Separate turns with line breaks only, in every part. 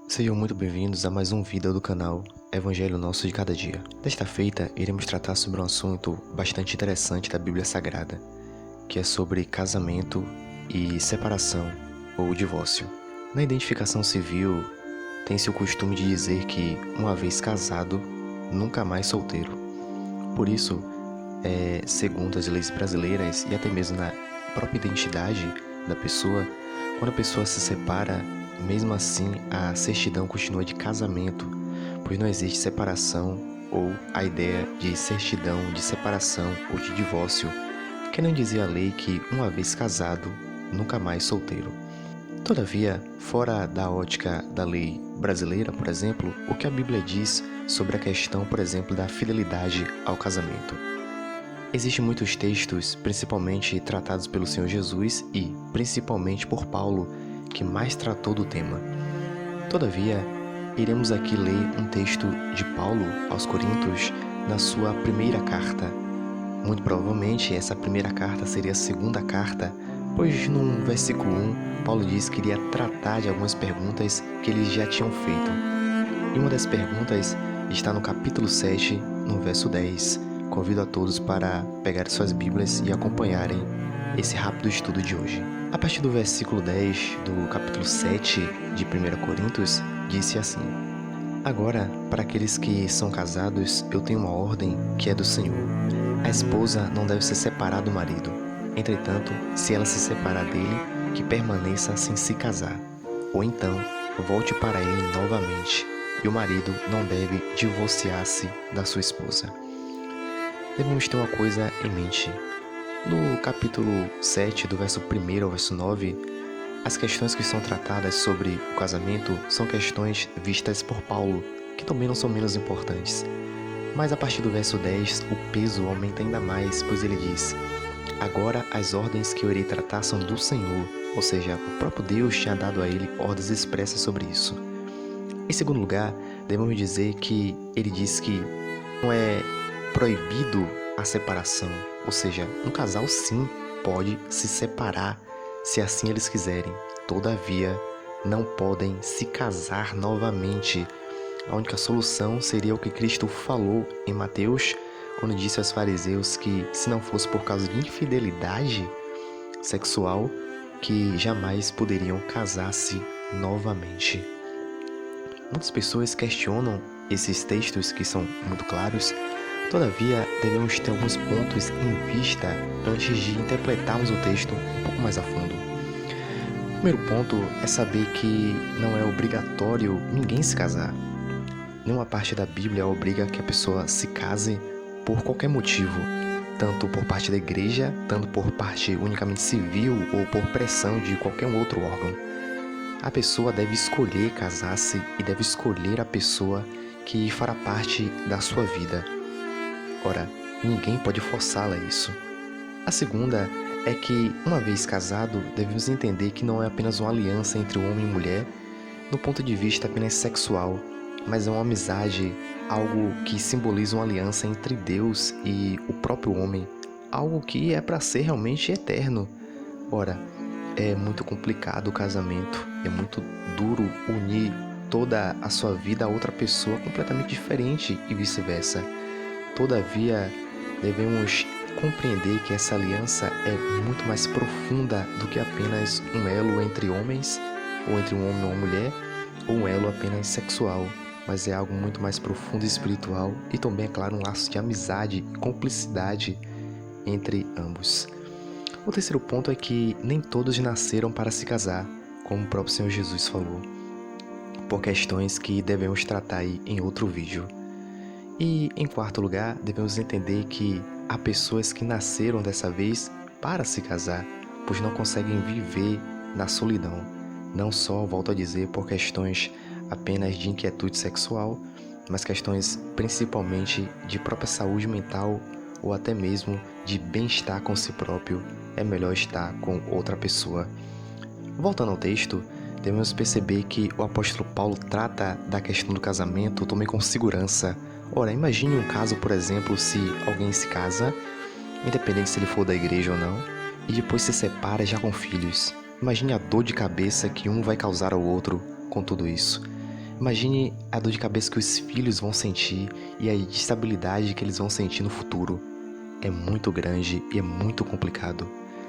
Sejam muito bem-vindos a mais um vídeo do canal Evangelho Nosso de Cada Dia. Desta feita, iremos tratar sobre um assunto bastante interessante da Bíblia Sagrada, que é sobre casamento e separação ou divórcio. Na identificação civil, tem-se o costume de dizer que, uma vez casado, nunca mais solteiro. Por isso, segundo as leis brasileiras e até mesmo na própria identidade da pessoa, quando a pessoa se separa, mesmo assim, a certidão continua de casamento, pois não existe separação ou a ideia de certidão de separação ou de divórcio, querendo dizer a lei que, uma vez casado, nunca mais solteiro. Todavia, fora da ótica da lei brasileira, por exemplo, o que a Bíblia diz sobre a questão, por exemplo, da fidelidade ao casamento? Existem muitos textos, principalmente tratados pelo Senhor Jesus e, principalmente, por Paulo, que mais tratou do tema. Todavia, iremos aqui ler um texto de Paulo aos Coríntios na sua primeira carta. Muito provavelmente essa primeira carta seria a segunda carta, pois no versículo 1, Paulo diz que iria tratar de algumas perguntas que eles já tinham feito. E uma das perguntas está no capítulo 7, no verso 10. Convido a todos para pegar suas Bíblias e acompanharem esse rápido estudo de hoje. A partir do versículo 10 do capítulo 7 de 1 Coríntios, disse assim: Agora, para aqueles que são casados, eu tenho uma ordem que é do Senhor. A esposa não deve se separar do marido. Entretanto, se ela se separar dele, que permaneça sem se casar. Ou então, volte para ele novamente. E o marido não deve divorciar-se da sua esposa. Devemos ter uma coisa em mente. No capítulo 7, do verso 1 ao verso 9, as questões que são tratadas sobre o casamento são questões vistas por Paulo, que também não são menos importantes. Mas a partir do verso 10, o peso aumenta ainda mais, pois ele diz: Agora as ordens que eu irei tratar são do Senhor, ou seja, o próprio Deus tinha dado a ele ordens expressas sobre isso. Em segundo lugar, devemos dizer que ele diz que não é proibido a separação, ou seja, um casal sim pode se separar se assim eles quiserem. Todavia, não podem se casar novamente. A única solução seria o que Cristo falou em Mateus, quando disse aos fariseus que, se não fosse por causa de infidelidade sexual, que jamais poderiam casar-se novamente. Muitas pessoas questionam esses textos que são muito claros. Todavia, devemos ter alguns pontos em vista antes de interpretarmos o texto um pouco mais a fundo. O primeiro ponto é saber que não é obrigatório ninguém se casar. Nenhuma parte da Bíblia obriga que a pessoa se case por qualquer motivo, tanto por parte da igreja, tanto por parte unicamente civil ou por pressão de qualquer outro órgão. A pessoa deve escolher casar-se e deve escolher a pessoa que fará parte da sua vida. Ora, ninguém pode forçá-la a isso. A segunda é que, uma vez casado, devemos entender que não é apenas uma aliança entre homem e mulher, no ponto de vista apenas sexual, mas é uma amizade, algo que simboliza uma aliança entre Deus e o próprio homem, algo que é para ser realmente eterno. Ora, é muito complicado o casamento, é muito duro unir toda a sua vida a outra pessoa completamente diferente e vice-versa. Todavia, devemos compreender que essa aliança é muito mais profunda do que apenas um elo entre homens, ou entre um homem e uma mulher, ou um elo apenas sexual, mas é algo muito mais profundo e espiritual, e também, é claro, um laço de amizade e cumplicidade entre ambos. O terceiro ponto é que nem todos nasceram para se casar, como o próprio Senhor Jesus falou, por questões que devemos tratar aí em outro vídeo. E, em quarto lugar, devemos entender que há pessoas que nasceram dessa vez para se casar, pois não conseguem viver na solidão. Não só, volto a dizer, por questões apenas de inquietude sexual, mas questões principalmente de própria saúde mental ou até mesmo de bem-estar com si próprio. É melhor estar com outra pessoa. Voltando ao texto, devemos perceber que o apóstolo Paulo trata da questão do casamento também com segurança. Ora, imagine um caso, por exemplo, se alguém se casa, independente se ele for da igreja ou não, e depois se separa já com filhos. Imagine a dor de cabeça que um vai causar ao outro com tudo isso. Imagine a dor de cabeça que os filhos vão sentir e a instabilidade que eles vão sentir no futuro. É muito grande e é muito complicado.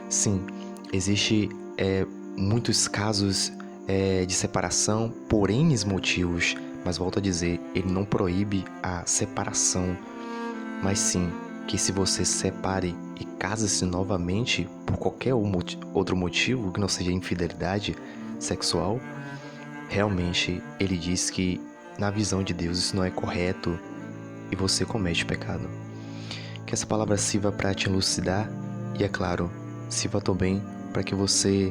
Sim, existe muitos casos de separação por N motivos, mas volto a dizer, ele não proíbe a separação, mas sim que se você se separe e case-se novamente por qualquer outro motivo que não seja infidelidade sexual, realmente ele diz que na visão de Deus isso não é correto e você comete pecado. Que essa palavra sirva para te elucidar e, é claro, sirva também para que você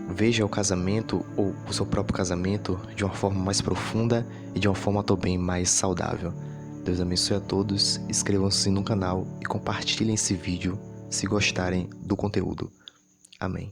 veja o casamento ou o seu próprio casamento de uma forma mais profunda e de uma forma também mais saudável. Deus abençoe a todos, inscrevam-se no canal e compartilhem esse vídeo se gostarem do conteúdo. Amém.